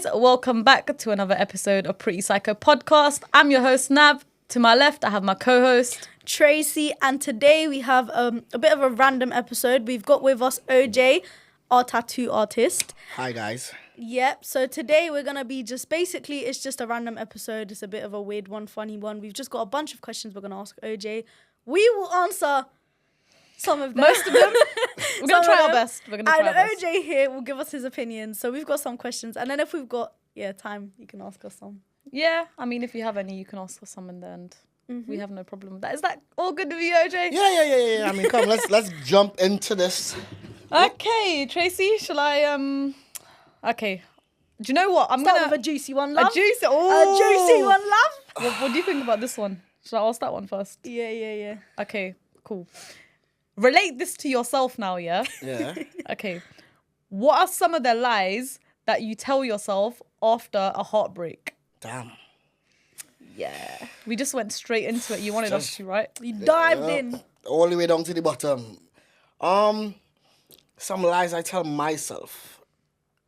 guys, welcome back to another episode of Pretty Psycho Podcast. I'm your host Nav. To my left, I have my co-host Tracy, and today we have a bit of a random episode. We've got with us OJ, our tattoo artist. Hi guys. Yep, so today we're gonna be it's just a random episode. It's a bit of a weird one, funny one. We've just got a bunch of questions we're gonna ask OJ. We will answer some of them. Most of them. We're going to try our best. And OJ here will give us his opinions. So we've got some questions. And then if we've got time, you can ask us some. Yeah, I mean, if you have any, you can ask us some in the end. We have no problem with that. Is that all good with you, OJ? Yeah. I mean, come, let's jump into this. Okay, Tracy, shall I, Okay. Do you know what? I'm Start with a juicy one, love. A juicy one, love. What do you think about this one? Should I ask that one first? Yeah. Okay, cool. Relate this to yourself now, yeah? Yeah. Okay. What are some of the lies that you tell yourself after a heartbreak? Damn. Yeah. We just went straight into it. You wanted us to, right? We dived in. All the way down to the bottom. Some lies I tell myself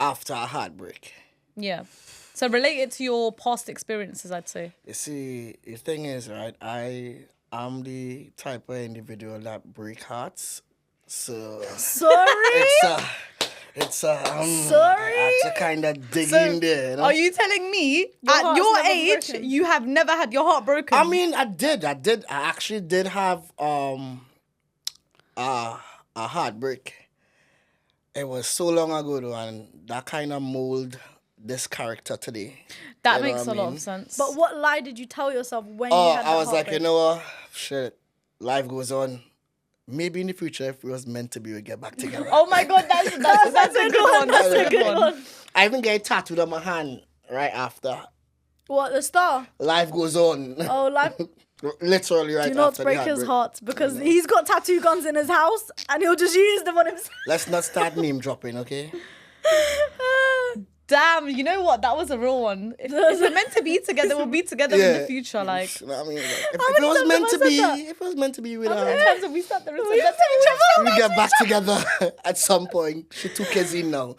after a heartbreak. Yeah. So relate it to your past experiences, I'd say. You see, the thing is, right, I'm the type of individual that break hearts. So Sorry? it's Sorry? I have to kind of dig in there. You know? Are you telling me at your age you have never had your heart broken? I mean, I did. I actually did have a heartbreak. It was so long ago though, and that kind of mold this character today. That You know makes what a I lot mean? of sense. But what lie did you tell yourself when you had that I was like, heartbreak? you know what? Shit, life goes on. Maybe in the future, if it was meant to be, we'd get back together. Oh my God, that's a good one. That's a good one. I even get a tattooed on my hand right after. What, the star? Life goes on. Oh, like, Literally right do not after break the his heartbreak. heart because he's got tattoo guns in his house and he'll just use them on himself. Let's not start meme dropping, okay? Damn, you know what? That was a real one. If we're meant to be together, we'll be together in the future. Like, You know what I mean? Like, if many it was times meant have to I be, said that? if it was meant to be, we'd sometimes we sat there and said that to each other. we get back together at some point. She 2 kids in now.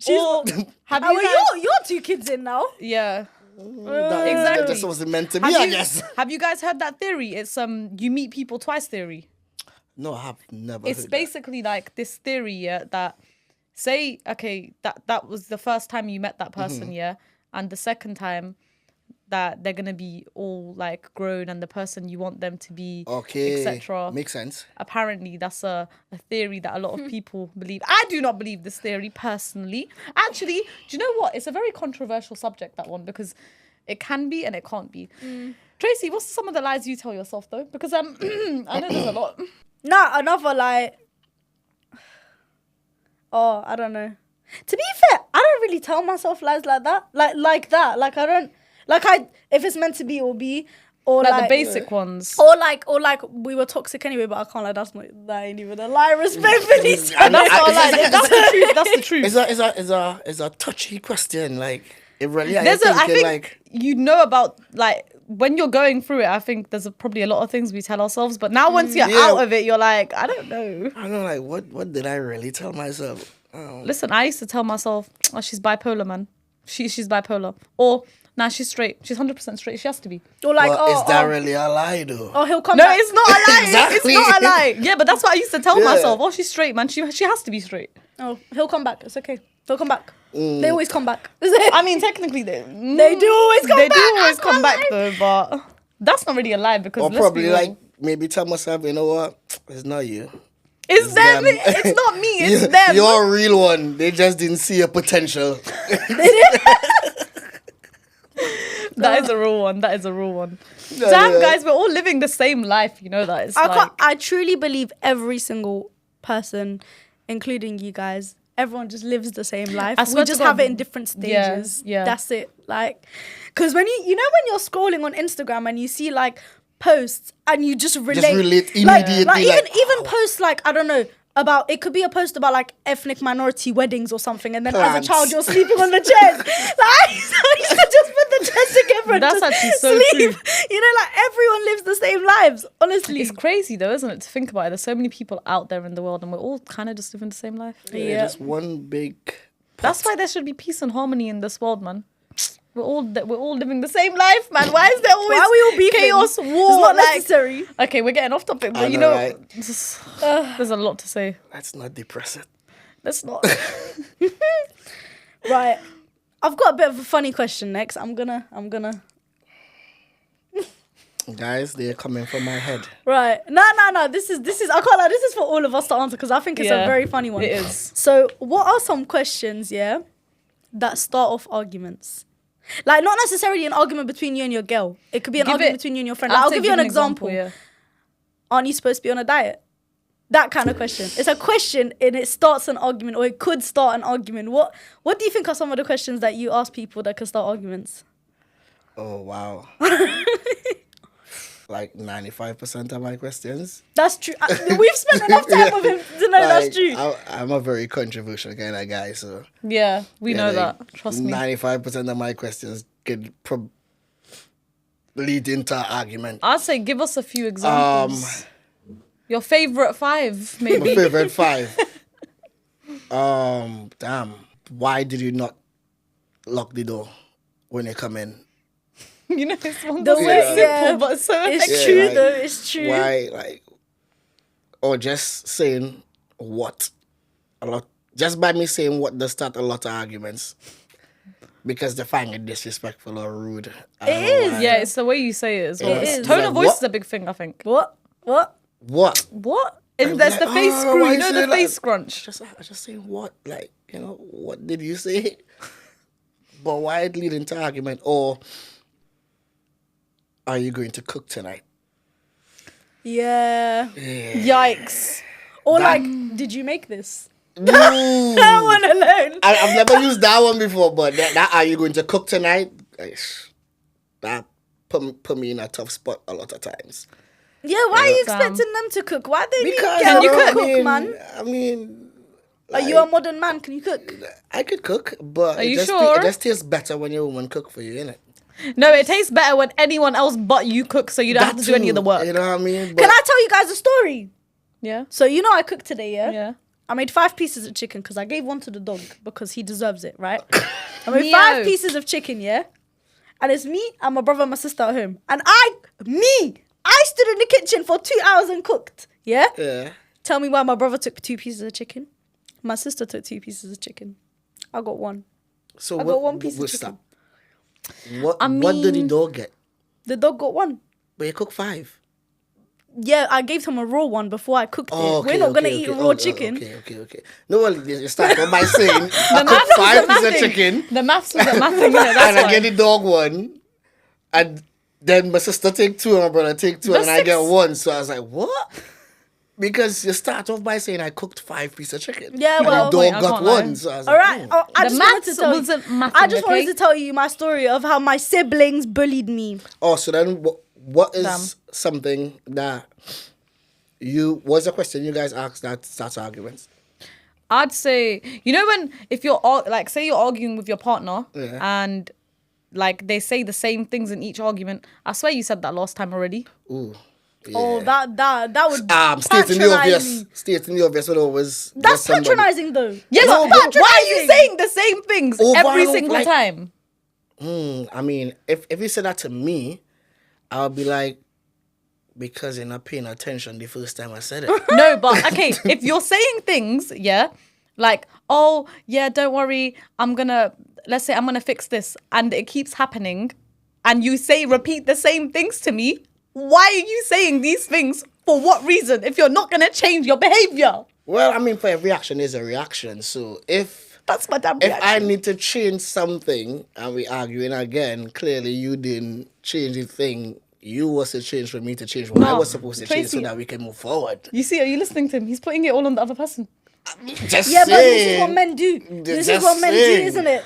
Or have Oh, you guys? you're 2 kids in now. Yeah. That Exactly. just wasn't meant to be, Have I you, guess. have you guys heard that theory? It's you meet people twice theory. No, I have never It's heard basically like this theory, yeah, that say, okay, that was the first time you met that person, yeah, and the second time that they're gonna be all like grown and the person you want them to be, that. Okay. etc. Makes sense. Apparently, that's a theory that a lot of people believe. I do not believe this theory personally. Actually, do you know what? It's a very controversial subject, that one, because it can be and it can't be. Tracy, what's some of the lies you tell yourself though? Because I know there's a lot. Nah, another lie. Oh, I don't know. To be fair, I don't really tell myself lies like that. Like that. Like I don't. If it's meant to be, it will be. Or Like the basic ones. Or like we were toxic anyway, but I can't lie. That ain't even a lie. Respectfully. And That's not a lie. That's the truth. That's the truth. It's a touchy question. Like, it really, I think like, you know about, like, when you're going through it, I think there's probably a lot of things we tell ourselves. But now once you're out of it, you're like, I don't know. I don't know, like, what did I really tell myself? Listen, I used to tell myself, oh, she's bipolar, man. She's bipolar. Or, nah, she's straight. She's 100% straight. She has to be. Or like, Is that really a lie, though? Oh, he'll come No, back. it's not a lie. Exactly. It's not a lie. Yeah, but that's what I used to tell myself. Oh, she's straight, man. She has to be straight. Oh, he'll come back. It's okay. He'll come back. They always come back. I mean, technically, they do always come back. They do always come back, though, but that's not really a lie because Or let's probably, be real. like, maybe tell myself, you know what? It's not you. It's them. them. It's not me. It's them. You're a real one. They just didn't see your potential. That is a real one. That is a real one. Yeah, Damn, yeah. guys, we're all living the same life. You know that. It's like, I truly believe every single person, including you guys, everyone just lives the same life. I swear We to just God, have it in different stages. yeah. That's it. Like, because when you know when you're scrolling on Instagram and you see like posts and you just relate, immediately, Like like, even posts like, I don't know, about, it could be a post about like ethnic minority weddings or something, and then as Plants. a child you're sleeping on the chairs. Like, I used to just put the chairs together and That's just actually so sleep. true. You know, like everyone lives the same lives, honestly. it's crazy though, isn't it? To think about it. There's so many people out there in the world, and we're all kind of just living the same life. Yeah, just one big That's why there should be peace and harmony in this world, man. We're all living the same life, man. Why is there always Why are we all beefing? chaos, war? It's not like- necessary. Okay, we're getting off topic, but I you know, know, right? there's a lot to say. Let's not depress it. Let's not. Right. I've got a bit of a funny question next. I'm gonna. Guys, they're coming from my head. Right. No. This is. I can't lie. This is for all of us to answer because I think it's a Yeah, very funny one. it is. So, what are some questions, yeah, that start off arguments? Like, not necessarily an argument between you and your girl. It could be an argument between you and your friend. Like, I'll say give you an example. Yeah. Aren't you supposed to be on a diet? That kind of question. It's a question and it starts an argument, or it could start an argument. What do you think are some of the questions that you ask people that can start arguments? Oh, wow. Like 95% of my questions. That's true. We've spent enough time with him to know that's true. I'm a very controversial kind of guy, so Yeah, we know like, that. Trust me. 95% of my questions could lead into an argument. I'd say give us a few examples. Your favorite 5, maybe. My favorite 5. Damn. Why did you not lock the door when you come in? You know, it's one The that's way- so simple, yeah. but so It's Yeah, true like, though. It's true. Why, like, or just saying what? A lot. Just by me saying what does start a lot of arguments. Because they find it disrespectful or rude. I don't know is. why. Yeah, it's the way you say it as well. It is. Tone Like, of voice what? is a big thing, I think. What? What? What? And there's the like, face oh, screw, why you you know, say the that? face scrunch. I just say what? Like, you know, what did you say? But why it lead into argument? Or are you going to cook tonight? Yeah. Yikes. Or That- like, did you make this? No. That one alone. I've never used that one before, but that are you going to cook tonight? That put me in a tough spot a lot of times. Yeah, why are you Damn. expecting them to cook? Why they need Because girl you to cook, cook, man? I mean, Are you a modern man? Can you cook? I could cook, but Are you it sure? just tastes better when your woman cook for you, innit? No, it tastes better when anyone else but you cook, so you don't have to do any of the work. You know what I mean? Can I tell you guys a story? Yeah. So you know I cooked today, yeah? Yeah. I made 5 pieces of chicken because I gave one to the dog because he deserves it, right? I made Meow. 5 pieces of chicken, yeah? And it's me and my brother and my sister at home. And I stood in the kitchen for 2 hours and cooked, yeah? Yeah. Tell me why my brother took 2 pieces of chicken. My sister took 2 pieces of chicken. I got 1. So I got 1 piece of stop. chicken. What I what did the mean- dog get? The dog got 1. But you cook 5. Yeah, I gave him a raw one before I cooked it. We're not gonna eat raw chicken. Okay. No, well, you start off by saying I maths cook 5 wasn't pieces of mathing. chicken The maths wasn't mathing, yeah, that's and I why. get the dog 1, and then my sister take 2 and my brother take 2 But and I get 6 1. So I was like, what? Because you start off by saying I cooked 5 pieces of chicken. Yeah, and well- the Wait, dog I got can't lie. 1. So I was All like, right, oh. I The just wanted maths to tell you. wasn't mathing, I just wanted okay? to tell you my story of how my siblings bullied me. Oh, so then what is Damn. something that what's the question you guys ask that starts arguments? I'd say, you know, if you're like, say you're arguing with your partner Yeah. and like they say the same things in each argument. I swear you said that last time already. Ooh. Oh, yeah. that would Stating the patronize obvious. me. Stating the obvious would always. That's get somebody- patronizing though. Yeah, That's but why are you patronising. saying the same things Over every and over, single like- time? I mean, if you said that to me, I'll be like, because you're not paying attention the first time I said it. No, but okay, if you're saying things, yeah, like, oh, yeah, don't worry, let's say I'm gonna fix this, and it keeps happening, and you repeat the same things to me, why are you saying these things? For what reason? If you're not gonna change your behavior. Well, I mean, for every action is a reaction. So if That's my damn I reaction. need to change something and we arguing again, clearly you didn't change the thing you was to change for me to change what I No, was supposed to change so Tracy- that we can move forward. You see, are you listening to him? He's putting it all on the other person. Just Yeah, but this is saying. what men do. This is Just what men do, saying. isn't it?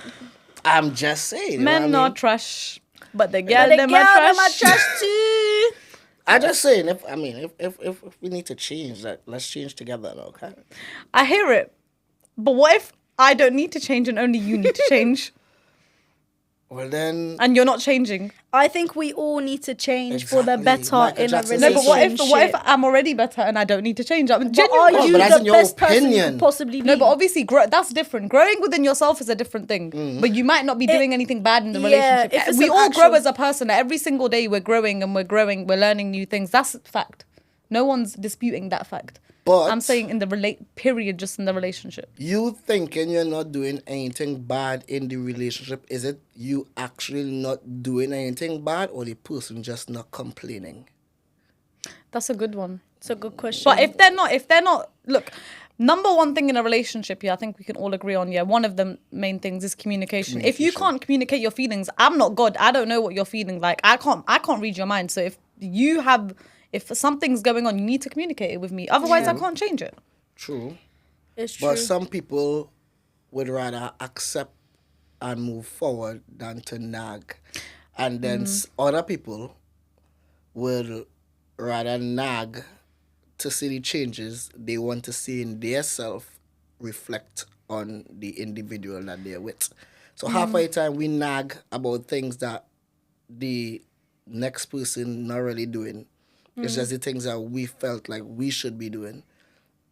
I'm just saying. you know Men what I are mean? trash, but the But girl the them girl are them are trash. trash too. I'm just saying. If we need to change that, let's change together. Okay. I hear it, but what if I don't need to change and only you need to change? Well then, and you're not changing. I think we all need to change for the Exactly. better Michael in Jackson a said No, but relationship. what if I'm already better and I don't need to change? I'm But are genuinely. Oh, you but that's in the your best person you opinion. could possibly be? No, but obviously that's different. Growing within yourself is a different thing. But you might not be doing anything bad in the yeah, relationship. if it's We an all grow actual- as a person. Every single day we're growing and we're growing. We're learning new things. That's a fact. No one's disputing that fact. But- I'm saying in the period, just in the relationship. you thinking you're not doing anything bad in the relationship, is it you actually not doing anything bad or the person just not complaining? That's a good one. It's a good question. But if they're not, look, number one thing in a relationship, I think we can all agree on, one of the main things is communication. If you can't communicate your feelings, I'm not God. I don't know what you're feeling like. I can't read your mind. So if something's going on, you need to communicate it with me. Otherwise, I can't change it. True. it's true. But some people would rather accept and move forward than to nag. And then other people will rather nag to see the changes they want to see in their self reflect on the individual that they're with. So half of the time we nag about things that the next person not really doing. It's just the things that we felt like we should be doing,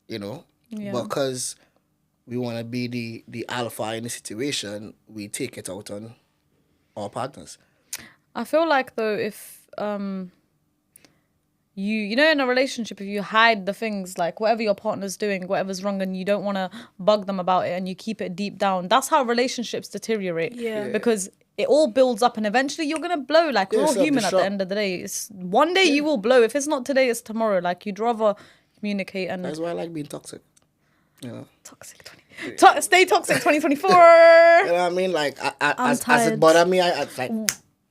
Yeah. because we want to be the alpha in the situation, we take it out on our partners. I feel like though, if you know in a relationship, if you hide the things like whatever your partner's doing, whatever's wrong, and you don't want to bug them about it, and you keep it deep down, that's how relationships deteriorate. Yeah. Because it all builds up, and eventually you're gonna blow. Like we're all human at the end of the day. It's one day you will blow. If it's not today, it's tomorrow. Like you'd rather communicate and That's why I like being toxic. toxic. Stay toxic 2024. You know what I mean? Like, as it tired. bothered me, I like.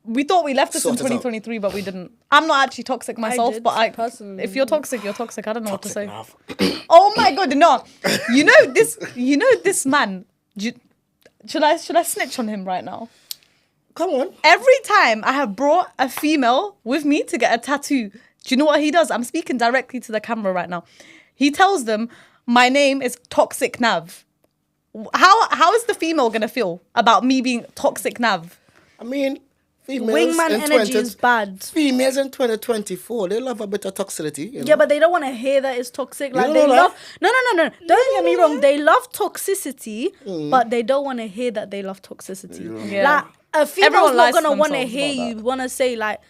We thought we left this in Sort it out. 2023, but we didn't. I'm not actually toxic myself, did, but personally. if you're toxic, you're toxic. I don't know what to say. Enough. Oh my god, no! You know this man. Should I snitch on him right now? Come on. Every time I have brought a female with me to get a tattoo, do you know what he does? I'm speaking directly to the camera right now. He tells them, my name is Toxic Nav. How is the female gonna feel about me being Toxic Nav? I mean, females Wingman in energy is bad. Females in 2024, they love a bit of toxicity. You know? Yeah, but they don't want to hear that it's toxic. Like don't they know love. that? No. Don't get me wrong. They love toxicity, but they don't want to hear that they love toxicity. Yeah. Like a female's Everyone lies not to gonna want to themselves hear about you that. want to say like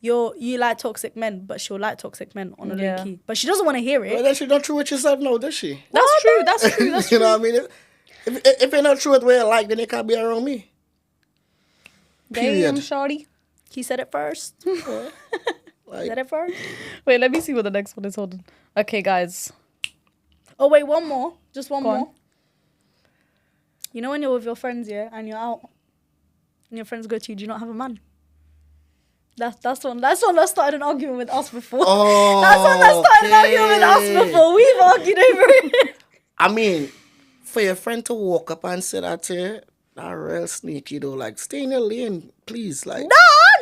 you like toxic men, but she'll like toxic men on a Yeah. low key. But she doesn't want to hear Well, it. then she not true with yourself now, does she? That's true. That's true. That's You true. know what I mean? If you're not true with what you like, then you can't be around me. Damn, Period. shawty. He said it first. He said it first. Wait, let me see what the next one is. Hold on. Okay, guys. Oh wait, one more. Just one Go on. more. You know when you're with your friends, yeah, and you're out, and your friends go to you, do you not have a man? That's one that started an argument with us before. Oh, That's one that started an argument with us before. We've argued over it. I mean, for your friend to walk up and say that to you, that real sneaky though. Like, stay in your lane, please. Like,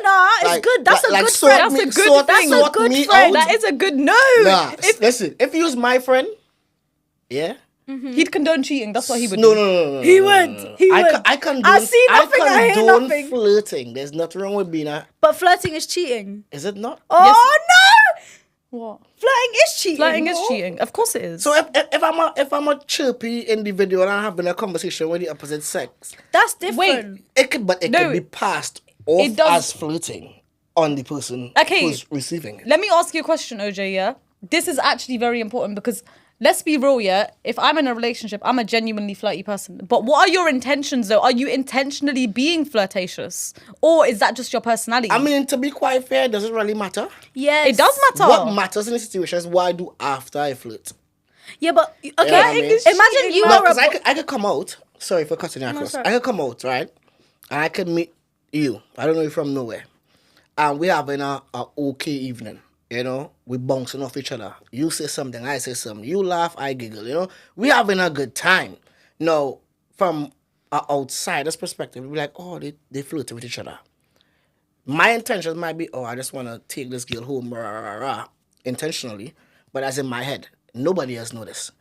No, it's Like- good. That's like a good sort friend. me- That's a good sort- thing. sort That's a me good friend. out. That is a good no. Nah, listen, if you was my friend, yeah. He'd condone cheating. That's what he would No, do. no. He would. He would. I condone, I see nothing, I hear condone nothing. flirting. There's nothing wrong with being a... But flirting is cheating. Is it not? Oh no! What? Flirting is cheating. Flirting is cheating. Of course it is. So if I'm a chirpy individual and I'm having a conversation with the opposite sex, That's different. it could No, be passed off it does- as flirting on the person Okay. who's receiving it. Let me ask you a question, OJ, yeah? This is actually very important because let's be real, yeah? If I'm in a relationship, I'm a genuinely flirty person. But what are your intentions, though? Are you intentionally being flirtatious? Or is that just your personality? I mean, to be quite fair, does it really matter? Yes. it does matter. What matters in the situation is what I do after I flirt. Yeah, but okay. what I mean? Imagine you No, are because a. I could come out. Sorry for cutting you across. sorry. I could come out, right? And I could meet you. I don't know you from nowhere. And we having a okay evening. You know, we bouncing off each other. You say something, I say something. You laugh, I giggle. You know, we having a good time. Now, from an outsider's perspective, we're like, oh, they flirting with each other. My intentions might be, oh, I just want to take this girl home, rah, rah, rah, intentionally. But as in my head, nobody else noticed.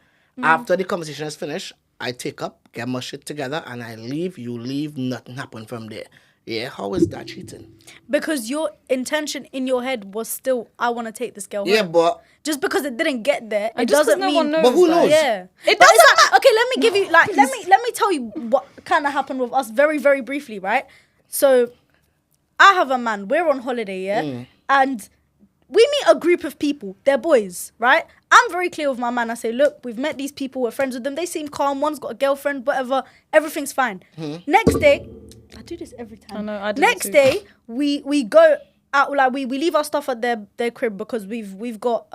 After the conversation is finished, I take up, get my shit together, and I leave. You leave, nothing happen from there. Yeah, how is that cheating? Because your intention in your head was still, I want to take this girl Yeah, home. but Just because it didn't get there, it And just 'cause doesn't no mean. one knows, But who like- knows? Yeah, It But it's doesn't like, okay, let me give you like let me tell you what kind of happened with us very very briefly, right? So, I have a man. We're on holiday, yeah, and we meet a group of people. They're boys, right? I'm very clear with my man. I say, look, we've met these people. We're friends with them. They seem calm. One's got a girlfriend, whatever. Everything's fine. Next day, I do this every time. I know, I do it Next too. day, we go out. Like we leave our stuff at their crib because we've got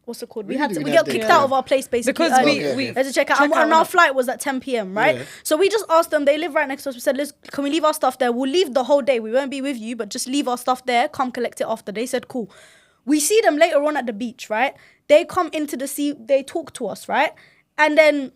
what's it called? We Really? we We get have kicked to- out of our place basically. Because early. Okay. we Had to check out. check And, out and our on- flight was at 10 p.m. right? Yeah. So we just asked them. They live right next to us. We said, can we leave our stuff there? We'll leave the whole day. We won't be with you, but just leave our stuff there. Come collect it after. They said, cool. We see them later on at the beach, right? They come into the sea. They talk to us, right? And then,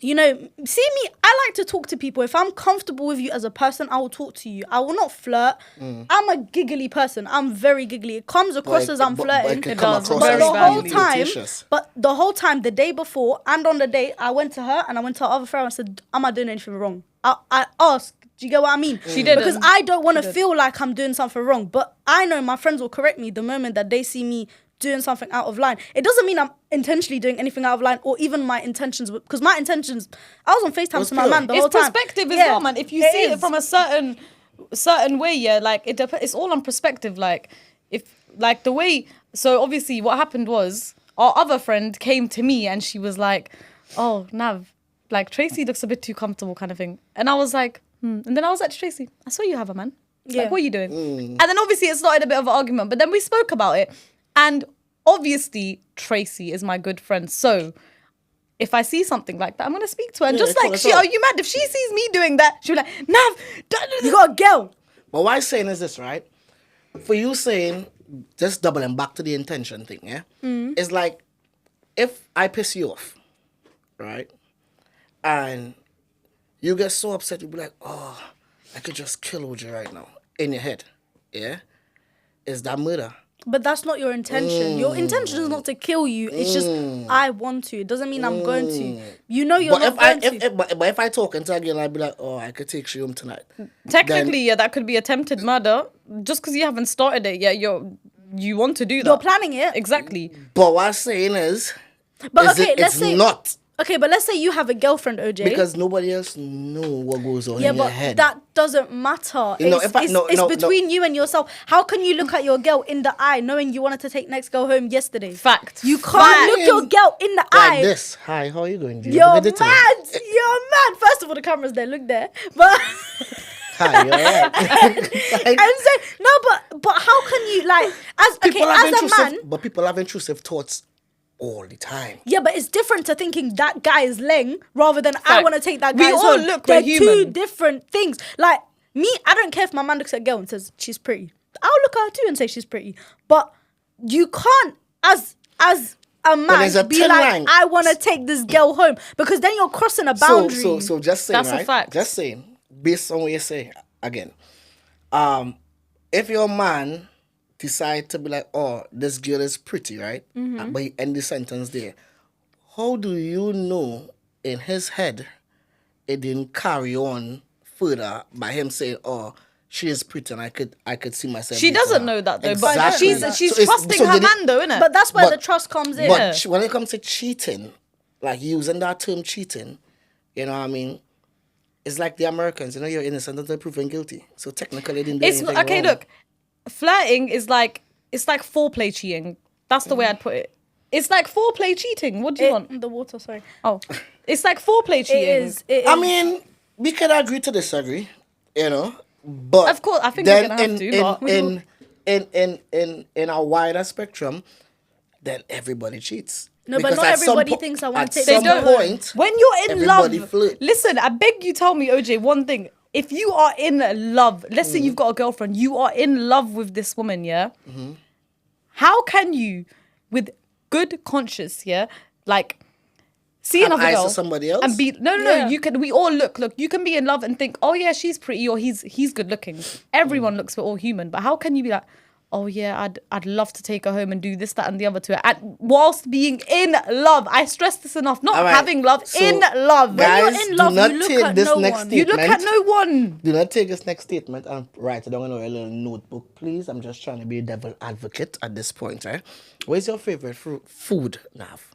see me, I like to talk to people. If I'm comfortable with you as a person, I will talk to you. I will not flirt. I'm a giggly person. I'm very giggly. It comes across as I'm flirting. It It come does, across very as But the whole badly. time, flirtatious. the day before and on the day, I went to her and I went to her other friend and I said, am I doing anything wrong? I asked, do you get what I mean? She didn't. Because I don't want to feel like I'm doing something wrong. But I know my friends will correct me the moment that they see me doing something out of line. It doesn't mean I'm intentionally doing anything out of line or even my intentions. Because my intentions, I was on FaceTime Was to my pure. man the It's whole time. perspective as Yeah, well, man. If you see it is. from a certain way, yeah, like it's all on perspective. Like if like the way. So obviously, what happened was our other friend came to me and she was like, "Oh, Nav, like Tracy looks a bit too comfortable," kind of thing. And I was like, And then I was like to Tracy, "I saw you have a man. Yeah. Like, what are you doing?" And then obviously it started a bit of an argument, but then we spoke about it, and obviously Tracy is my good friend, so if I see something like that, I'm gonna speak to her. And Yeah, just call like us she, out. are you mad? If she sees me doing that, she'll be like, Nav, You got a girl. But what I'm saying is this, right? For you saying, just doubling back to the intention thing, yeah? It's like, if I piss you off, right? And you get so upset, you'll be like, oh, I could just kill OJ right now. In your head, yeah? Is that murder? But that's not your intention. Your intention is not to kill you. It's just I want to. It doesn't mean I'm going to. You know you're But not going to. but if I talk into a girl, I'd be like, oh, I could take you home tonight. technically, yeah, that could be attempted murder. Just because you haven't started it yet, you want to do that. You're planning it. Exactly. But what I'm saying is, But is okay, it, let's it's say not. Okay, but let's say you have a girlfriend, OJ. Because nobody else know what goes on yeah, in your but head. that doesn't matter. You know, It's, if I- it's, no, it's no, between you and yourself. How can you look at your girl in the eye knowing you wanted to take next girl home yesterday? Fact. You can't Fact. look your girl in the like eye. this. Hi, how are you going? You're mad. You're mad. First of all, the camera's there. Look there. But Hi, you're right. Like, and say no. But how can you like as okay people have as a intrusive, man? but people have intrusive thoughts all the time. Yeah, but it's different to thinking that guy is leng rather than I Fact. want to take that We guy all home. look, They're we're two human. different things. Like me, I don't care if my man looks at a girl and says she's pretty. I'll look at her too and say she's pretty. But you can't as a there's a man be thin like line. I want to take this girl home because then you're crossing a boundary. So just saying, That's a right? fact. Just saying, based on what you say again. If your man decide to be like, oh, this girl is pretty, right? But you end the sentence there. How do you know in his head it didn't carry on further by him saying, oh, she is pretty and I could see myself. She dating doesn't her. know that though, Exactly. but she's So it's- trusting so her did it- man though, innit? But that's where But- the trust comes in. But when it comes to cheating, like using that term cheating, you know what I mean? It's like the Americans, you know, you're innocent until proven guilty. So technically, they didn't do It's anything okay. wrong. Look, flirting is like foreplay cheating. That's the way I'd put it. It's like foreplay cheating. What do you want? The water, sorry. Oh, it's like foreplay cheating. It is. It is. I mean, we can agree to disagree, you know, but Of course, I think we're then gonna have to, but- in a wider spectrum, then everybody cheats. No, but Because not at some everybody po- thinks I wanna at take some this girl. point. When you're in everybody love, flirt. listen, I beg you tell me, OJ, one thing. If you are in love, let's say you've got a girlfriend, you are in love with this woman, yeah? How can you, with good conscience, yeah, like, see Have another eyes girl to somebody else? and be no, Yeah. you can. We all look. You can be in love and think, oh yeah, she's pretty or he's good looking. Everyone looks. We're all human. But how can you be like, oh yeah, I'd love to take her home and do this, that, and the other to her, and whilst being in love. I stress this enough. Not All right, having love, so in love. guys, you're in do love, not you look take at this no next one. You statement. look at no one. Do not take this next statement and write it down in a little notebook, please. I'm just trying to be a devil advocate at this point, right? What is your favorite food, Nav?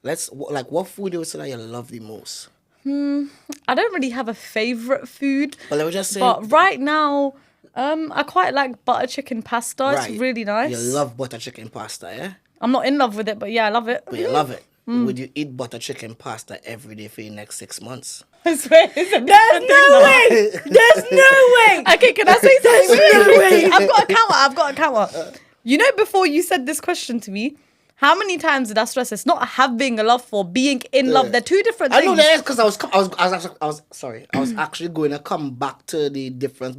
What food you would say that you love the most? I don't really have a favorite food. Well, let me just say, But right now, I quite like butter chicken pasta. right, It's really nice. You love butter chicken pasta, yeah? I'm not in love with it, but yeah, I love it. But you love it. Would you eat butter chicken pasta every day for the next 6 months? I swear, it's a There's different thing no now. way. There's no way. Okay, can I say something? no way. I've got a counter. You know, before you said this question to me, how many times did I stress it's not having a love for being in love? They're two different I things. know that is because I was actually going to come back to the difference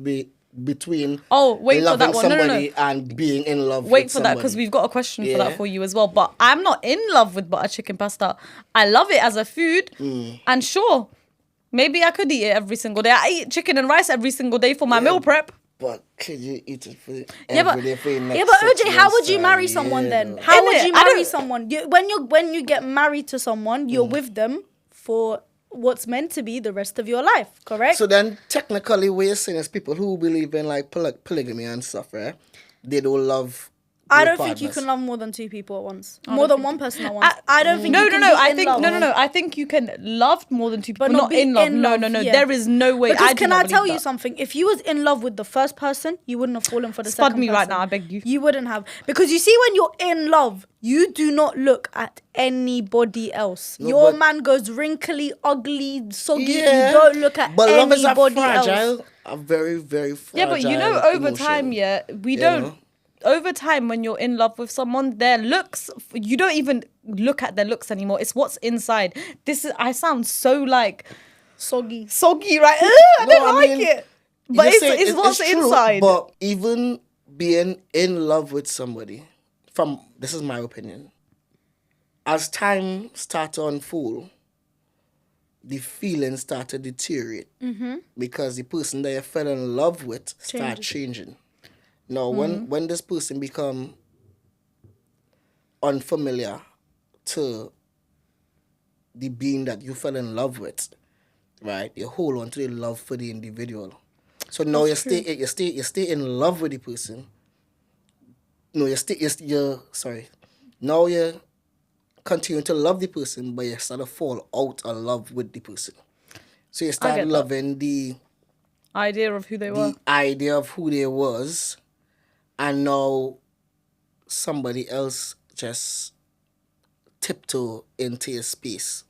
between Wait for that loving one. No. somebody and being in love Wait with for that somebody. because we've got a question for Yeah. that for you as well. But I'm not in love with butter chicken pasta. I love it as a food, and sure, maybe I could eat it every single day. I eat chicken and rice every single day for my meal prep. But could you eat it for Yeah, but- every day for the next Yeah, but 6 OJ, how months would you to a marry someone year, then? though? How would Innit? you I marry don't- someone? When you get married to someone, you're with them for what's meant to be the rest of your life, correct? So then, technically, what you're saying is people who believe in like polygamy and stuff, right? They don't love. I their don't think you partners. can love more than two people at once. More than one person at once. I- I don't think No, you no, can no. be I in think love. no. I think you can love more than two people, But not not be in love. in No, love, no, no. yeah. There is no way. Because I do can not I believe tell you that. something? If you was in love with the first person, you wouldn't have fallen for the Spud second me person. right now, I beg you. You wouldn't have. Because you see, when you're in love, you do not look at anybody else. No, Your but- man goes wrinkly, ugly, soggy. Yeah, You don't look at but love is a anybody else. fragile, a very, very fragile. Yeah, but you know, over emotion. time, we You don't. know? Over time, when you're in love with someone, their looks, you don't even look at their looks anymore. It's what's inside. I sound so like Soggy. soggy, right? Ugh, I No, don't I like mean, it. you But say it's what's true, inside. But even being in love with somebody, this is my opinion, as time start to unfold, the feelings start to deteriorate because the person that you fell in love with start changing. Now, when this person become unfamiliar to the being that you fell in love with, right? You hold on to the love for the individual. So now you stay in love with the person. No, Now you continue to love the person, but you start to fall out of love with the person. So you start get that. loving the Idea of who they were. idea of who they was, and now somebody else just tiptoe into your space.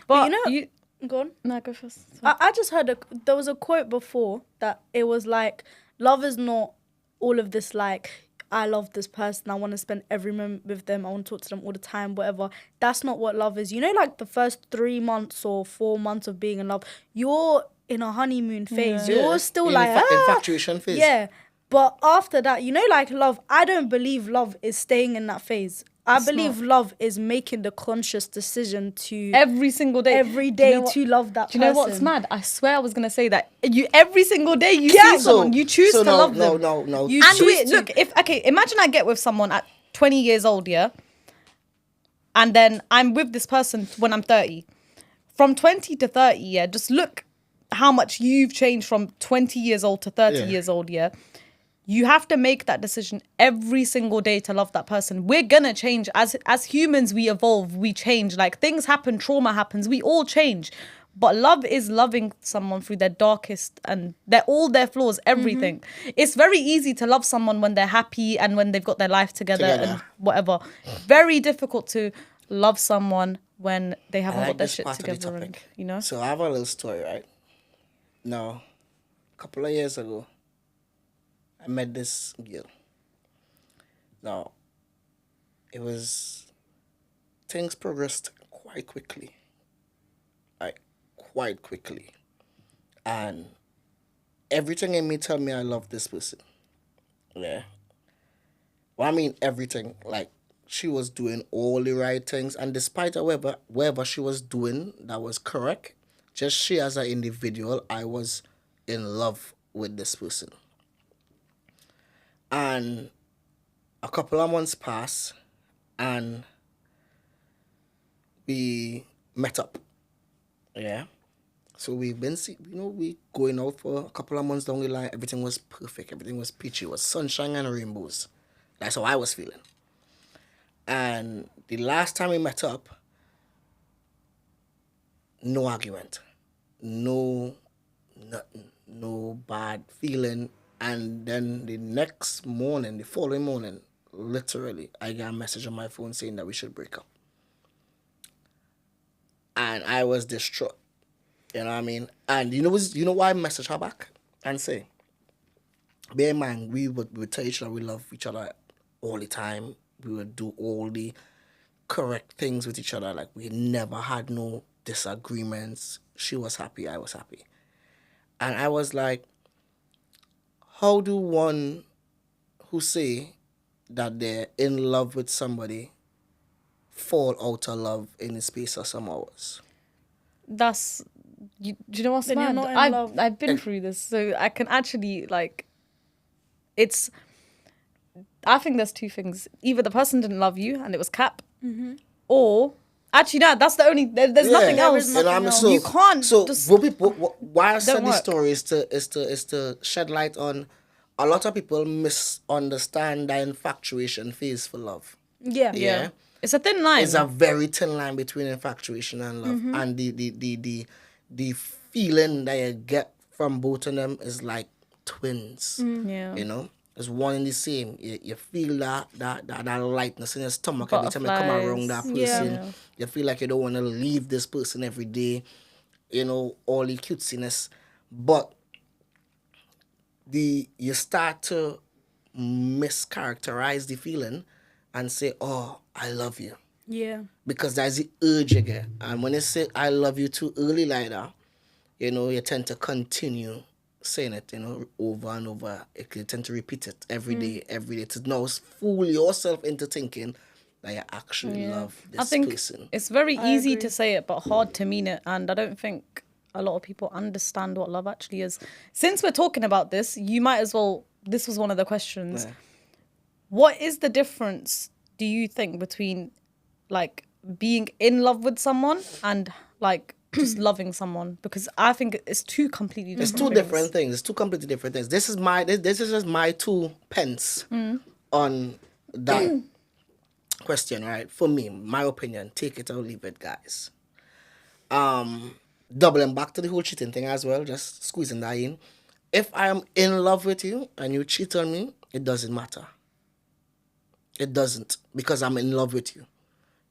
But you know- Go on. no, go first. I just heard there was a quote before that it was like, love is not all of this, like, I love this person, I want to spend every moment with them, I want to talk to them all the time, whatever. That's not what love is. You know, like the first 3 months or 4 months of being in love, you're in a honeymoon phase. Yeah. You're still In like, infatuation phase. Yeah. But after that, you know, like love, I don't believe love is staying in that phase. I believe love is making the conscious decision to Every single day. every Do you day know what- to love that Do person. you know what's mad? I swear I was gonna say that. You every single day you Yeah. see someone, you choose to love them. No. You And choose to. look, imagine I get with someone at 20 years old, yeah, and then I'm with this person when I'm 30. From 20 to 30, yeah, just look how much you've changed from 20 years old to 30 Yeah. years old, yeah. You have to make that decision every single day to love that person. We're gonna change as humans. We evolve, we change. Like things happen, trauma happens. We all change. But love is loving someone through their darkest and all their flaws, everything. It's very easy to love someone when they're happy and when they've got their life together. And whatever. Very difficult to love someone when they haven't got their shit together. And, you know. So I have a little story, right? Now, a couple of years ago, I met this girl. Now, things progressed quite quickly. Quite quickly. And everything in me tell me I love this person. Yeah. Well, I mean everything. Like, she was doing all the right things. And despite whatever she was doing that was correct, just she as an individual, I was in love with this person. And a couple of months passed, and we met up. Yeah. So we've been, we going out for a couple of months down the line. Everything was perfect. Everything was peachy. It was sunshine and rainbows. That's how I was feeling. And the last time we met up, no argument, no nothing, no bad feeling. And then the following morning, literally, I got a message on my phone saying that we should break up. And I was distraught. You know what I mean? And you know why I message her back and say, bear in mind, we would tell each other we love each other all the time. We would do all the correct things with each other. Like, we never had no disagreements. She was happy, I was happy. And I was like, how do one who say that they're in love with somebody fall out of love in the space of some hours? That's do you know what's Then you're mad? not in love. I've been through this, so I can actually it's. I think there's two things: either the person didn't love you and it was cap, or actually no, that's the only. There's nothing There else. is nothing else. So, You can't So just- why I said Don't this work. story is to shed light on a lot of people misunderstand the infatuation phase for love. Yeah. Yeah. It's a thin line. It's a very thin line between infatuation and love, and the feeling that you get from both of them is like twins. Yeah. You know, it's one and the same. You feel that lightness in your stomach every time you come around that Butterflies. person. Yeah. You feel like you don't want to leave this person every day. You know, all the cutesiness, but you start to mischaracterize the feeling and say, "Oh, I love you." Yeah. Because that's the urge you get. And when you say I love you too early like that, you tend to continue saying it, over and over. You tend to repeat it every day, to now fool yourself into thinking that you actually love this I think person. it's very easy agree. to say it, but hard to mean it. And I don't think a lot of people understand what love actually is. Since we're talking about this, you might as well. This was one of the questions. Yeah. What is the difference, do you think, between like being in love with someone and like just loving someone? Because I think it's two completely different It's two things. different things. It's two completely different things. This is just my 2 pence on that question, right? For me, my opinion, take it or leave it, guys. Doubling back to the whole cheating thing as well, just squeezing that in. If I am in love with you and you cheat on me, it doesn't matter. It doesn't, because I'm in love with you.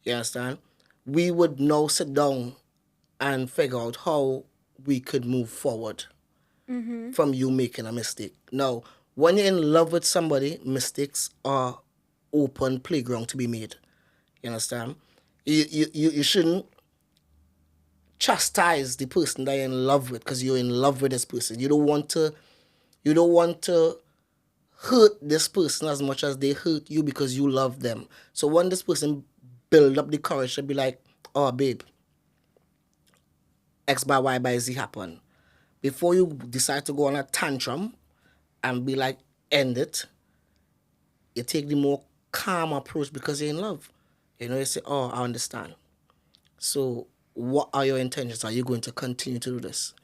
You understand? We would now sit down and figure out how we could move forward from you making a mistake. Now, when you're in love with somebody, mistakes are open playground to be made. You understand? You shouldn't chastise the person that you're in love with because you're in love with this person. You don't want to hurt this person as much as they hurt you because you love them. So when this person build up the courage to be like, oh babe, X by Y by Z happen. Before you decide to go on a tantrum and be like, end it, you take the more calm approach because you're in love. You say, oh, I understand. So what are your intentions? Are you going to continue to do this?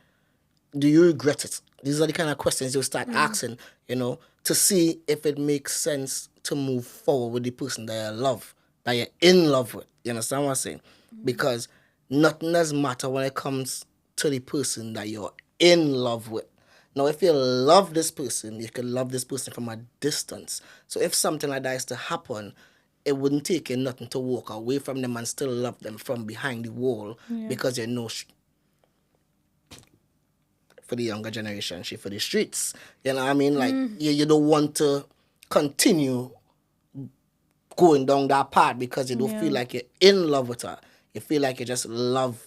Do you regret it? These are the kind of questions you'll start asking, to see if it makes sense to move forward with the person that you love, that you're in love with. You understand what I'm saying? Because nothing does matter when it comes to the person that you're in love with. Now, if you love this person, you can love this person from a distance. So if something like that is to happen, it wouldn't take you nothing to walk away from them and still love them from behind the wall because you know for the younger generation, she for the streets. You know what I mean? Like, you don't want to continue going down that path because you don't feel like you're in love with her. You feel like you just love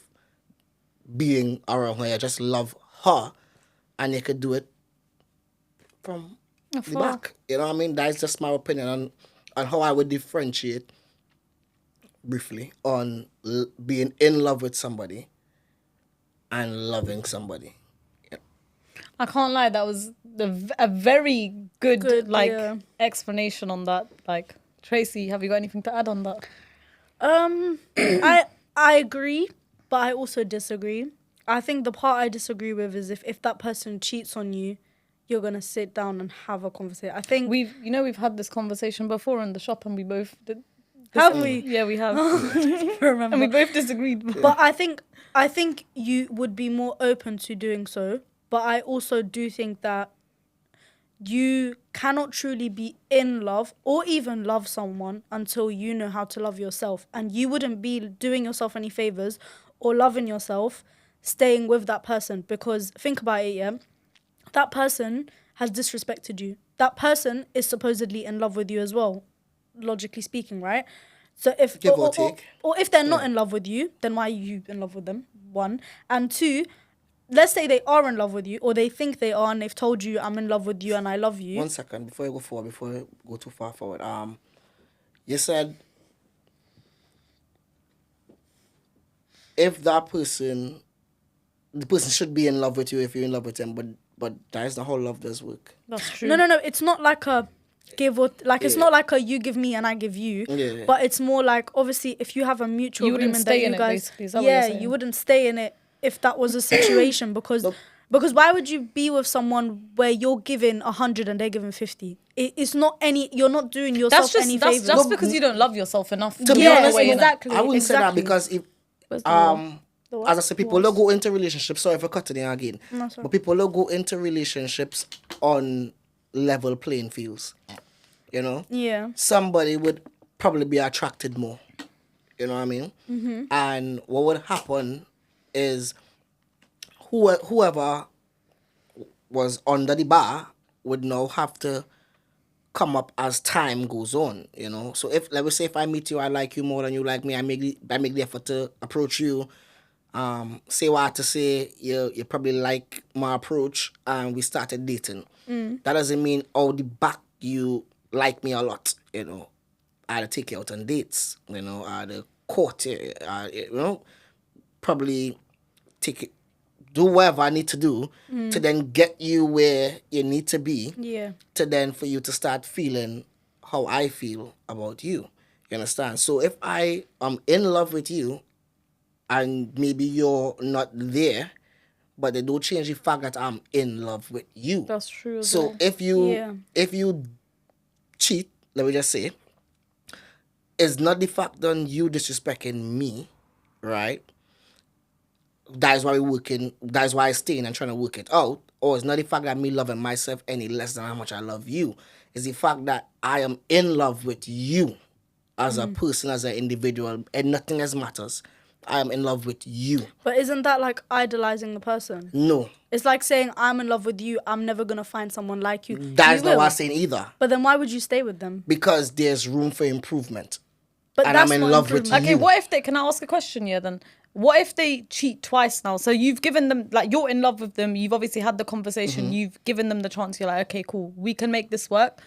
being around her. You just love her. And you could do it from the back. You know what I mean? That's just my opinion on how I would differentiate briefly on being in love with somebody and loving somebody. I can't lie. That was a very good, yeah. explanation on that. Like, Tracy, have you got anything to add on that? I agree, but I also disagree. I think the part I disagree with is if that person cheats on you, you're gonna sit down and have a conversation. I think We've had this conversation before in the shop, and we both did. Have we? Yeah, we have. remember. And we both disagreed. But I think you would be more open to doing so. But I also do think that you cannot truly be in love or even love someone until you know how to love yourself. And you wouldn't be doing yourself any favors or loving yourself staying with that person. Because think about it, yeah? That person has disrespected you. That person is supposedly in love with you as well, logically speaking, right? So if Give or take. or if they're not in love with you, then why are you in love with them? One. And two, let's say they are in love with you, or they think they are, and they've told you, I'm in love with you and I love you. 1 second before you go forward, before you go too far forward. You said if the person should be in love with you if you're in love with them, but that is not how love does work. That's true. No. It's not like a give or it's not like a you give me and I give you. Yeah. But it's more like, obviously, if you have a mutual You wouldn't agreement stay that in you it, guys, basically. Is that what you're saying? you wouldn't stay in it if that was a situation because why would you be with someone where you're giving 100 and they're giving 50? It's not you're not doing yourself any favors. That's because you don't love yourself enough. To be Yeah, honest, exactly. I wouldn't say that because if Where's the wall? as I say, people don't go into relationships. Sorry for cutting it again. No, sorry. But people don't go into relationships on level playing fields. You know? Yeah. Somebody would probably be attracted more. You know what I mean? Mm-hmm. And what would happen is whoever was under the bar would now have to come up as time goes on, you know. So if, let me say, if I meet you, I like you more than you like me, I make the effort to approach you, say what I have to say, you probably like my approach, and we started dating. That doesn't mean the back you like me a lot, you know. I had to take you out on dates, you know, I had to court you, you know, probably do whatever I need to do to then get you where you need to be. Yeah. To then for you to start feeling how I feel about you. You understand? So if I am in love with you and maybe you're not there, but they don't change the fact that I'm in love with you. That's true. So if you cheat, let me just say, it's not the fact that you disrespecting me, right? That is why we're working. That is why I'm staying and trying to work it out. Or it's not the fact that me loving myself any less than how much I love you. It's the fact that I am in love with you as a person, as an individual, and nothing else matters. I am in love with you. But isn't that like idolizing the person? No. It's like saying, I'm in love with you, I'm never going to find someone like you. That's You not will. what I'm saying either. But then why would you stay with them? Because there's room for improvement. But And that's I'm in not love with improvement. Okay, you. what if can I ask a question here then? What if they cheat twice now? So you've given them, like, you're in love with them, you've obviously had the conversation, you've given them the chance, you're like, okay, cool, we can make this work.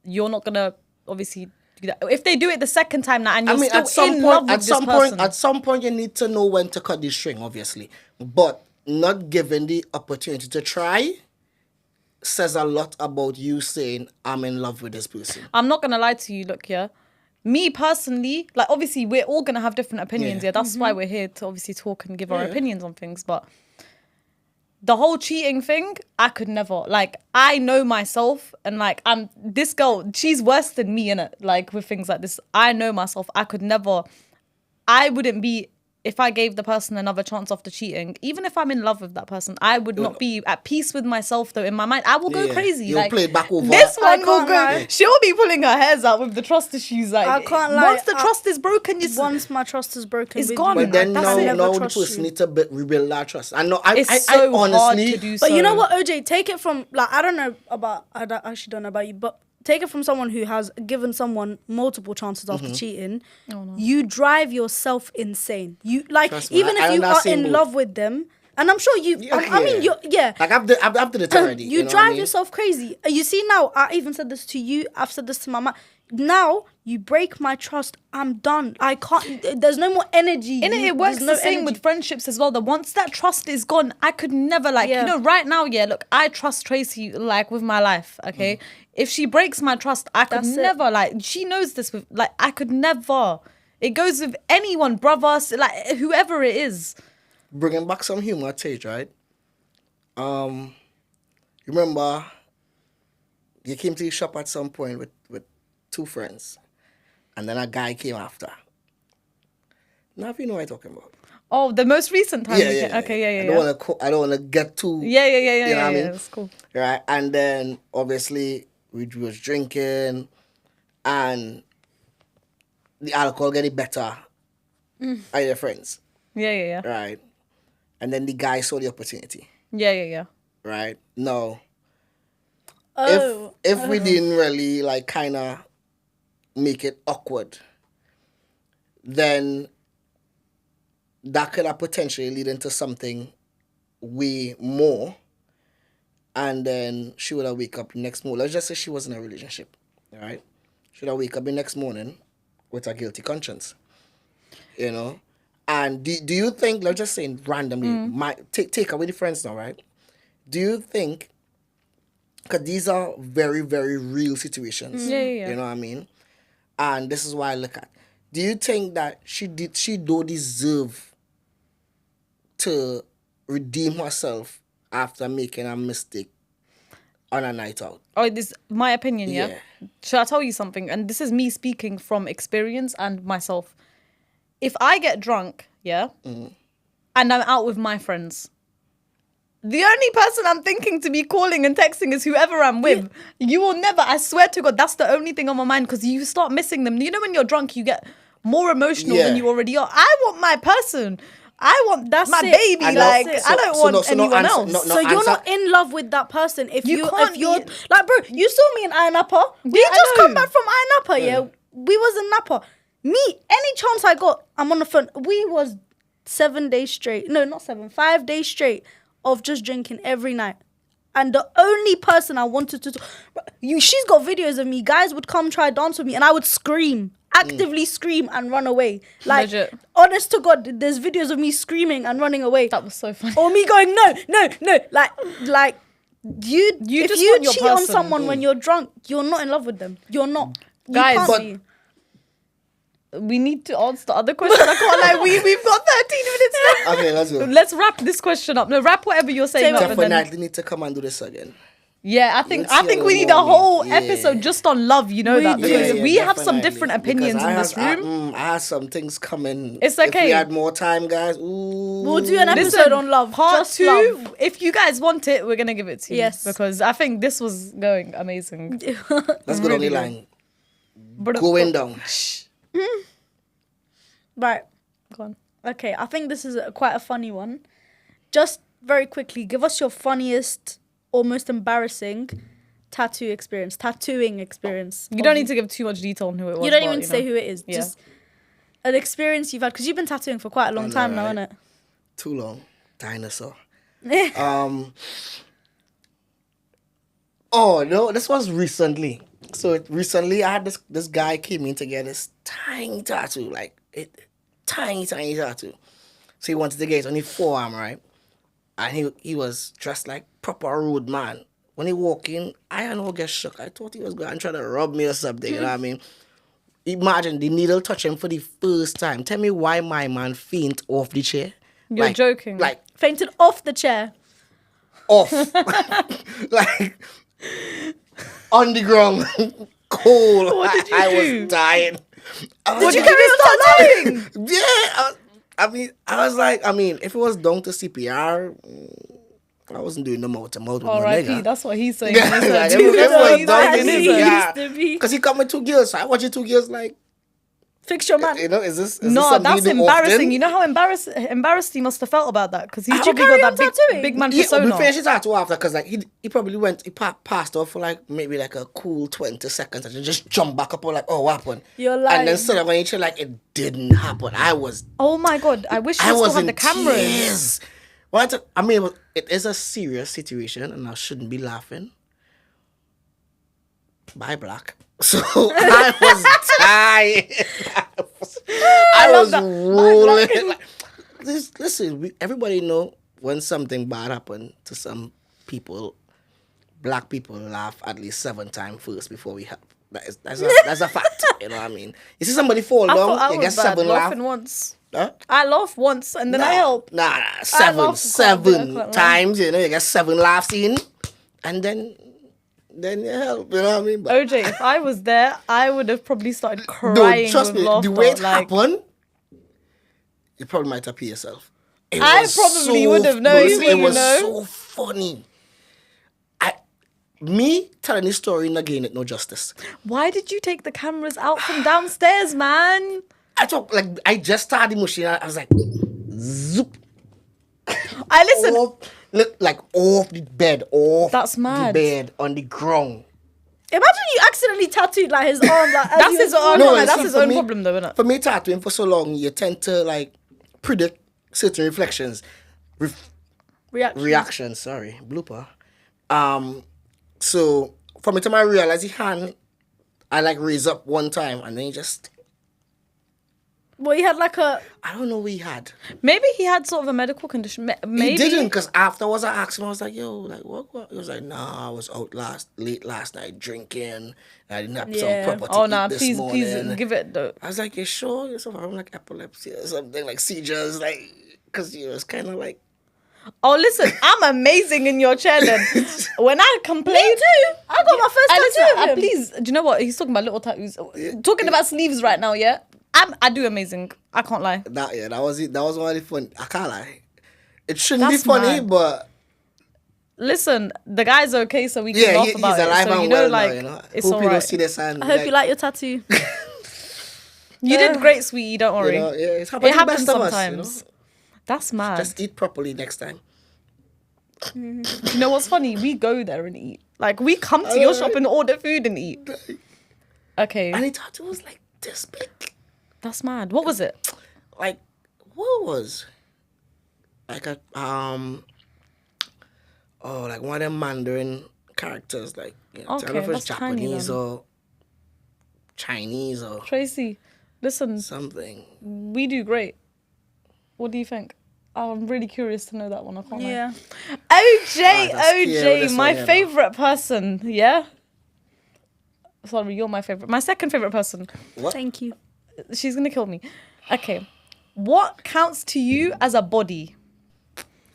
You're not gonna obviously do that. If they do it the second time now and you're still in love with this person. At some point, you need to know when to cut the string, obviously. But not given the opportunity to try says a lot about you saying, I'm in love with this person. I'm not gonna lie to you, look here. Me personally, like, obviously we're all gonna have different opinions. Yeah. Yeah, that's why we're here to obviously talk and give our opinions on things. But the whole cheating thing, I could never. Like, I know myself, and like, this girl, she's worse than me, innit? Like, with things like this, I know myself. I could never. I wouldn't be. If I gave the person another chance after cheating, even if I'm in love with that person, I would not be at peace with myself, though. In my mind, I will go crazy. You'll like, play it back over. This I one will can't go. lie. She'll be pulling her hairs out with the trust issues. Like, I can't lie. Once the trust is broken, Once my trust is broken, It's with gone. you, But then That's now it. never the trust person you. need to rebuild that trust. I know. it's I so honestly, hard to do. But so. you know what, OJ? Take it from, like, I actually don't know about you, but take it from someone who has given someone multiple chances after cheating. Oh, no. You drive yourself insane. You, like, Trust me, even I if you are understand in both. love with them, and I'm sure you, I mean, you're, yeah. Like I've done it already. You know drive what I mean? yourself crazy. You see now, I even said this to you. I've said this to my mom. Now you break my trust. I'm done. I can't. There's no more energy. It works There's no the same energy. with friendships as well. That once that trust is gone, I could never right now. Yeah, look, I trust Tracy like with my life. Okay, if she breaks my trust, I could That's it. never She knows this with I could never. It goes with anyone, brothers, whoever it is. Bringing back some humor at age, right? Remember, you came to the shop at some point with two friends, and then a guy came after. Now, if you know what I'm talking about. Oh, the most recent time. Yeah. Okay, yeah. I don't wanna get too. Yeah. You know what I mean? That's cool. Right, and then obviously we was drinking, and the alcohol getting better. Are your friends? Yeah. Right, and then the guy saw the opportunity. Yeah. Right, no. Oh. If we didn't really kind of make it awkward, then that could have potentially lead into something way more, and then she would have wake up next morning. Let's just say she was in a relationship, right? She would have wake up the next morning with a guilty conscience, you know. And do you think, let's just say randomly, take away the friends now, right? Do you think, because these are very, very real situations, Yeah. you know what I mean? And this is why I look at, do you think that she do deserve to redeem herself after making a mistake on a night out? Oh, this is my opinion, yeah? Yeah. Should I tell you something? And this is me speaking from experience and myself. If I get drunk, yeah, and I'm out with my friends, the only person I'm thinking to be calling and texting is whoever I'm with. You will never, I swear to God, that's the only thing on my mind, because you start missing them. You know, when you're drunk, you get more emotional than you already are. I want my person. I want my baby. I don't want anyone else. So you're not in love with that person if You can't you're be- like, bro, you saw me in Iron Napa. We Yeah, I just know. come back from Iron Napa, yeah. We was in Napa. Me, any chance I got, I'm on the phone. We was 7 days straight. No, not 7. 5 days straight of just drinking every night. And the only person I wanted to she's got videos of me. Guys would come try dance with me, and I would scream, actively scream and run away. Like, Legit. honest to God, there's videos of me screaming and running away. That was so funny. Or me going, no. Like you if just you want your cheat on person. someone when you're drunk, you're not in love with them. You're not. You Guys, can't but- be. We need to answer the other question. I can't lie. We've got 13 minutes left. Okay, let's go. Let's wrap this question up. No, wrap whatever you're saying up. And then, Definitely need to come and do this again. yeah, I think Let's hear we a need little a whole more. episode just on love. You know that, because we have some definitely. different opinions Because in this room. I had some things coming. It's If okay. we had more time, guys. Ooh. We'll do an episode Listen, on love. Part Just 2. love. If you guys want it, we're gonna give it to you. Yes. Because I think this was going amazing. Let's go down the line. But Going down. Right. Go on. Okay, I think this is quite a funny one. Just very quickly, give us your funniest or most embarrassing tattooing experience. You don't need to give too much detail on who it was. You don't but, even say who it is. Yeah. Just an experience you've had, because you've been tattooing for quite a long time now, right? innit? Too long. Dinosaur. Oh no, this was recently. So recently, I had this guy came in to get this tiny tattoo, tiny tattoo. So he wanted to get it on his forearm, right? And he was dressed like proper road man. When he walked in, I don't know, get shook. I thought he was going to try to rob me or something. You know what I mean? Imagine the needle touch him for the first time. Tell me why my man faint off the chair. You're joking. Like Fainted off the chair. off. Like on the ground. Cold. What did you I do? was dying. Did you carry on tattooing? Yeah. I was like, if it was down to CPR, I wasn't doing the mouth to mouth with no R.I.P. nigga. That's what he's saying. Yeah, He said, like, "Dude, everyone that's what was he's down saying, to isn't it?" CPR. used to be. Because he come with 2 girls, so I watch 2 girls like, Fix your man. you know, is this No, something that's you do embarrassing. often? You know how embarrassed he must have felt about that, because he's Did you probably carry got on that tattooing? big man Yeah, we persona. finished his tattoo after, because like he probably passed off for like maybe like a cool 20 seconds and then just jumped back up and like, oh, what happened? You're And lying. then sort of when you chill, like it didn't happen. Oh my God! I wish we I still was had in the cameras. tears. It is a serious situation and I shouldn't be laughing. by black. So I was dying. I love was that. rolling. Like, listen, everybody know when something bad happened to some people, black people laugh at least 7 times first before we help. That's a fact. You know what I mean? You see somebody fall I thought down, I you get was bad 7 laughs. laughing once. Huh? I laugh once and then I help. Nah, I seven, laugh quite a bit, I can't lie. times, you know, you get 7 laughs in, and then you help, you know what I mean? But OJ, if I was there, I would have probably started no, crying trust with me, laughter. the way it like, happened, you probably might have peed yourself. It I was probably would have known, listen, you it was know. so funny. Me telling this story not getting it no justice. Why did you take the cameras out from downstairs, man? I just started the machine. I was like, zoop. I listen. Off the bed, That's mad. the bed on the ground. Imagine you accidentally tattooed like his arm. Like, as That's you his was own. falling. No, That's see, his for own me- problem, though, isn't it? For me, tattooing for so long, you tend to like predict certain reflections, reactions. Sorry, blooper. So from the time I realized he hand, I like raise up one time and then he just, Well, he had like a. I don't know what he had. Maybe he had sort of a medical condition. Maybe He didn't, because afterwards I asked him, I was like, yo, like what? He was like, nah, I was out late last night drinking. I didn't have Yeah. some proper to Oh eat no! this Please morning. give it though. I was like, you sure? You're suffering like epilepsy or something, like seizures, like, because it was kind of like, Oh listen, I'm amazing in your chair. Then when I complain, Me too. I got my first tattoo of him. please, do you know what? He's talking about little tattoos. Talking about sleeves right now, yeah. I do amazing. I can't lie. that was it. That was one of the fun. I can't lie. It shouldn't That's be funny, mad. but Listen, the guy's okay, so we can yeah, laugh he's about alive it. So and you know, well like now, you know. it's Hope you don't alright. see this and I hope you like your tattoo. You did great, sweetie. Don't worry. You know, yeah, it's happened It to the happens best of us, sometimes. you know? That's mad. Just eat properly next time. You know what's funny? We go there and eat. Like we come to your shop and order food and eat. Okay, And the tattoo was like this big. that's mad. What was it? Like, what was? Like a like one of them Mandarin characters, like, you know, I don't know if Okay, it's that's tiny Japanese then. or Chinese or Tracy, listen, something. we do great. What do you think? I'm really curious to know that one. I can't lie. Yeah. OJ, that's scary, OJ, this my one, you know. favorite person. Yeah. Sorry, you're my favorite. My second favorite person. What? Thank you. She's gonna kill me. Okay. What counts to you as a body?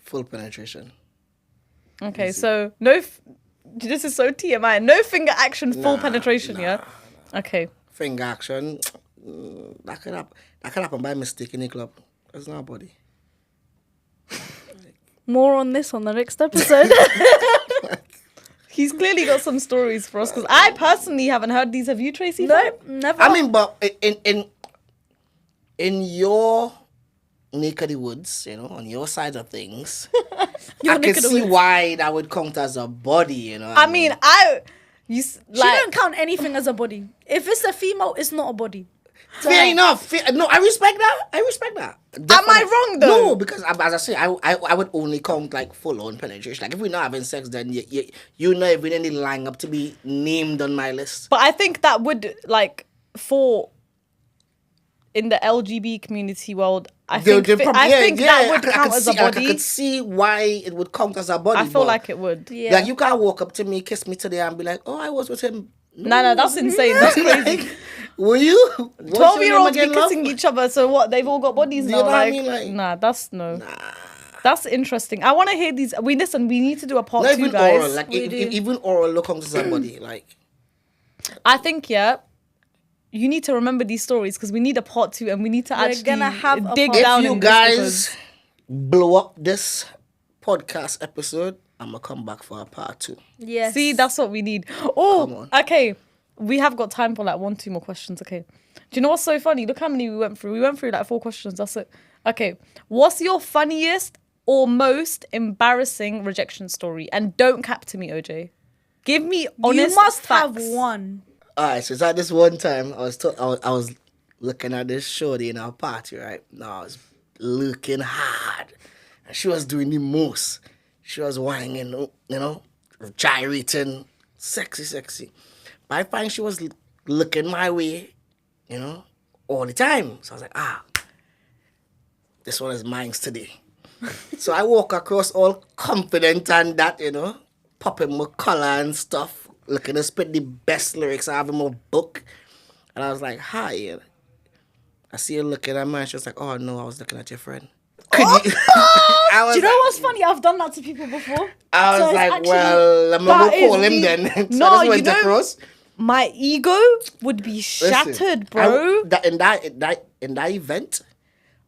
Full penetration. Okay, so this is so TMI. No finger action, full penetration, yeah? Okay. Finger action. That could happen by mistake in the club. It's not a body. More on this on the next episode. He's clearly got some stories for us because I personally haven't heard these. Have you, Tracy? No, never. I mean, but in your neck of the woods, you know, on your side of things, Your I neck can of the see woods. why that would count as a body, you know. I mean, She don't count anything as a body. If it's a female, it's not a body. fair enough. No, I respect that. Am I wrong, though? No, because as I say, I would only count like full on penetration. Like if we're not having sex, then you're not even any line up to be named on my list. but I think that would, like, for in the LGB community world, I think that would count as a body. I could see why it would count as a body. I feel but, like it would. Yeah. like, you can't walk up to me, kiss me today, and be like, "Oh, I was with him." No, that's insane. That's crazy. Like, were you? 12-year-olds be kissing each other, so what? They've all got bodies Do you now. know what I Like, mean? Like- nah, that's no. That's interesting. I want to hear these. We need to do a part Not 2, even guys. oral. Like We do. even oral look counts as a body. Like I think, yeah, you need to remember these stories because we need a part 2 and we need to We're actually gonna have a dig part down if you in this guys because- blow up this podcast episode, I'm gonna come back for a part 2. Yes. See, that's what we need. Come Oh, on. okay. We have got time for like 1-2 more questions. Okay. Do you know what's so funny? Look how many we went through. We went through like 4 questions. That's it. Okay. What's your funniest or most embarrassing rejection story? And don't cap to me, OJ. Give me honest you must facts. have one. Alright, so it's at this one time I was looking at this shorty in our party, right? No, I was looking hard. And she was doing the most. She was whining, you know, gyrating, sexy. But I find she was looking my way, you know, all the time. So I was like, this one is mine today. So I walk across all confident and that, you know, popping my collar and stuff, looking to spit the best lyrics I have in my book. And I was like, hi. I see you looking at me. And she was like, oh, no, I was looking at your friend. Could you? I was Do you know like, what's funny? I've done that to people before. I was So it's like, actually- well, I'm going That to call is him the- then. So No, I just you went know- across. My ego would be Listen, shattered, bro. In that event,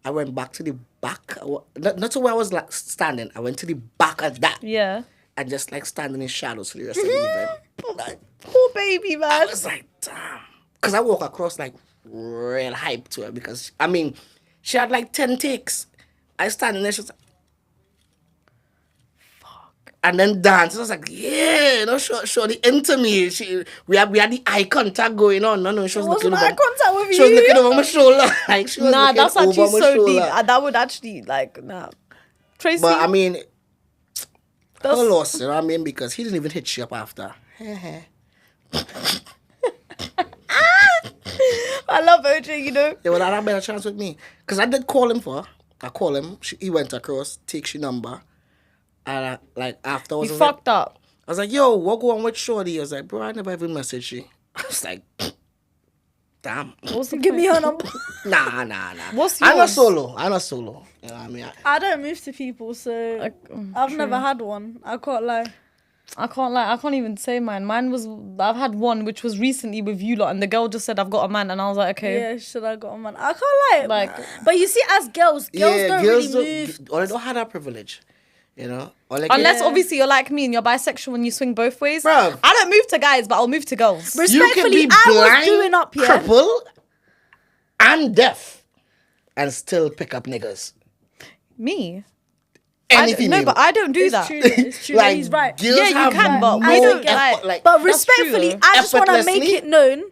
I went back to the back. Not to where I was like standing. I went to the back of that. Yeah. And just like standing in shadows for the rest of the event. Like, Poor baby, I man. was like, damn. Because I walk across like real hype to her because, I mean, she had like 10 takes. I standing there, she was like, fuck. And then dance. I was like, yeah, you know, show the into me. We had the eye contact going on. No, she was What's looking my over. contact with She was you? looking over my shoulder. Like, she was Nah, looking that's actually over my so deep. shoulder. That would actually, like, nah. Tracy, But I mean, her that's- loss, you know what I mean? Because he didn't even hit you up after. I love OJ, you know. They would have had a better chance with me. Because I did call him for her. I call him. He went across, takes your number. And like afterwards, You I was like, fucked up. I was like, yo, what go on with Shorty? I was like, bro, I never even messaged you. I was like, damn. What's the Give me point? her number. Nah. What's I'm not yours? solo. You know what I mean? I don't move to people, so I've never had one. I can't lie. I can't lie. I can't even say mine. Mine was, I've had one which was recently with you lot, and the girl just said, I've got a man. And I was like, okay. Yeah, should I got a man? I can't lie. Like- but you see, as girls don't really move. Or they don't have that privilege. You know? Or like, Unless Yeah. obviously you're like me and you're bisexual and you swing both ways. Bruv. I don't move to guys, but I'll move to girls. you can Respectfully, be I was blind, doing up here. cripple, and deaf, and still pick up niggas. Me? Anything. No, but I don't do It's that. true. It's true. Like, He's right. girls Yeah, you have can, but no I don't get effort, like- But That's true, respectfully, though. I just want to make Effortlessly. it known.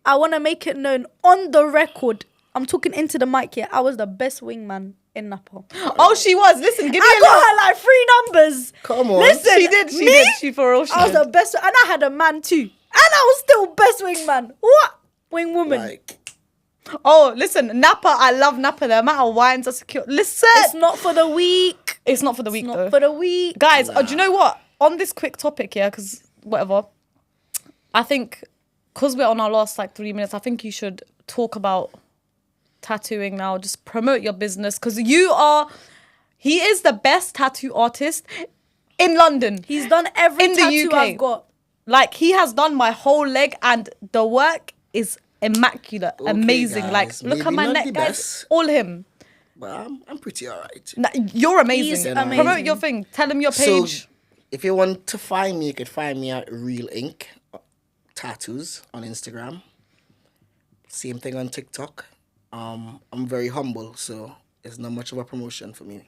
I want to make it known on the record. I'm talking into the mic here. I was the best wingman in Napa. Oh, she was. Listen, give me I a got her like 3 numbers. Come on. Listen, She did. She me? did. She for real. She I was did. the best, and I had a man too, and I was still best wingman. What wing woman? Like, Oh, listen, Napa. I love Napa. The amount of wines are secure. Listen, It's not for the weak. it's not for the week Not though. for the weak. Guys, do you know what? On this quick topic, yeah, because whatever, I think because we're on our last like 3 minutes, I think you should talk about tattooing now. Just promote your business because he is the best tattoo artist in London. He's done every In the tattoo UK. I've got. Like he has done my whole leg and the work is immaculate, Okay, amazing. Like guys, look at maybe my not neck, the guys. best. All him. but I'm pretty alright. Nah, you're amazing. He's Promote amazing. your thing. Tell him your So, page. if you want to find me, you could find me at Real Ink Tattoos on Instagram. Same thing on TikTok. I'm very humble, so it's not much of a promotion for me.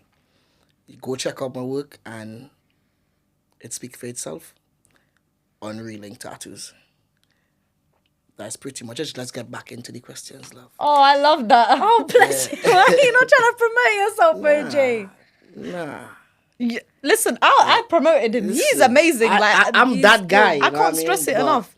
You go check out my work, and it speaks for itself on Real Ink Tattoos. That's pretty much it. Let's get back into the questions, love. Oh, I love that. Oh, bless you. Why are you not trying to promote yourself, OJ? Nah. Listen, I promoted him. He's Listen, amazing. I'm he's that good. guy, you I know what I can't stress mean? it But- enough.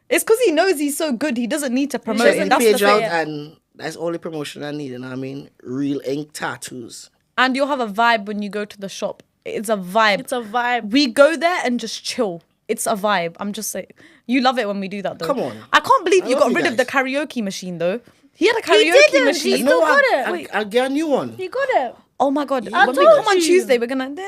It's because he knows he's so good. He doesn't need to promote Check it. the That's the page out, thing. and that's all the promotion I need, you know what I mean? Real Ink Tattoos. And you'll have a vibe when you go to the shop. It's a vibe. It's a vibe. We go there and just chill. It's a vibe. I'm just saying. You love it when we do that, though. Come on. I can't believe I you love got you rid of the guys. karaoke machine, though. He had a karaoke didn't. machine. He still got it. Wait. I'll get a new one. You got it. Oh my God. I When we told come on you. Tuesday, we're going Yeah, to...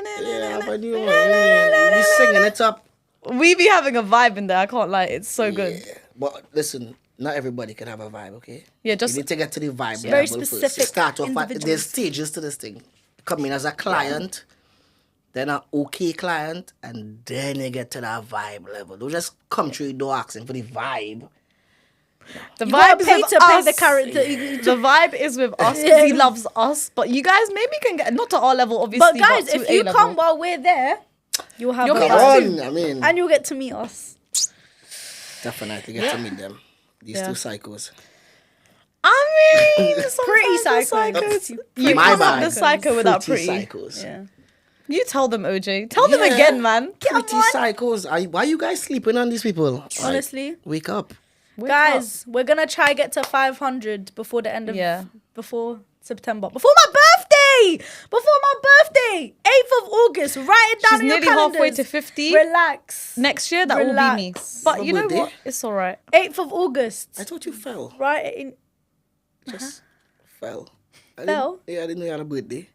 I have a new one. We'll be singing it up. We be having a vibe in there. I can't lie. It's so good. Yeah. But listen, not everybody can have a vibe, okay? Yeah, just... You need to get to the vibe Very level first. You specific start off at, individuals. there's stages to this thing. Come in as a client, then an okay client, and then you get to that vibe level. Don't just come through the door asking for the vibe. The You gotta vibe is pay with to pay us. the character. The vibe is with us because he loves us. But you guys maybe can get... Not to our level, obviously. But guys, to if you A-level. come while we're there, you'll have You'll a meet Come us vibe. too. on, I mean, And you'll get to meet us. definitely get to meet them. These Yeah. two psychos. I mean, Pretty sometimes the psycho. psychos- You My can't have bad. the psycho without Pretty pretty. psychos. Yeah. You tell them, OJ. Tell them Yeah. again, man. Pretty psychos. Why are you guys sleeping on these people? Honestly. Like, wake up. Wake Guys, we're gonna try get to 500 before the end of before September. Before my birthday! 8th of August. Write it down She's in your nearly halfway calendars. to 50. Relax. Next year, that will be me. Relax. But Your you know birthday? what? It's all right. 8th of August. I thought you fell. Write it in. Just fell. Fell? I didn't know you had a birthday.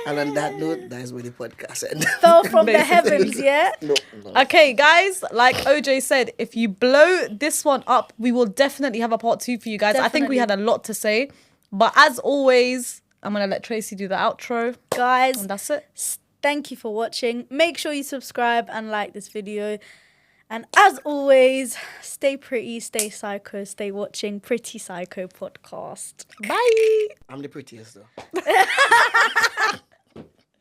And on that note, that is where the podcast ends. Fell from the Basically. heavens, yeah? No. Okay, guys, like OJ said, if you blow this one up, we will definitely have a part 2 for you guys. I think we had a lot to say. But as always, I'm going to let Tracy do the outro. Guys, And that's it. thank you for watching. Make sure you subscribe and like this video. And as always, stay pretty, stay psycho, stay watching Pretty Psycho Podcast. Bye. I'm the prettiest though.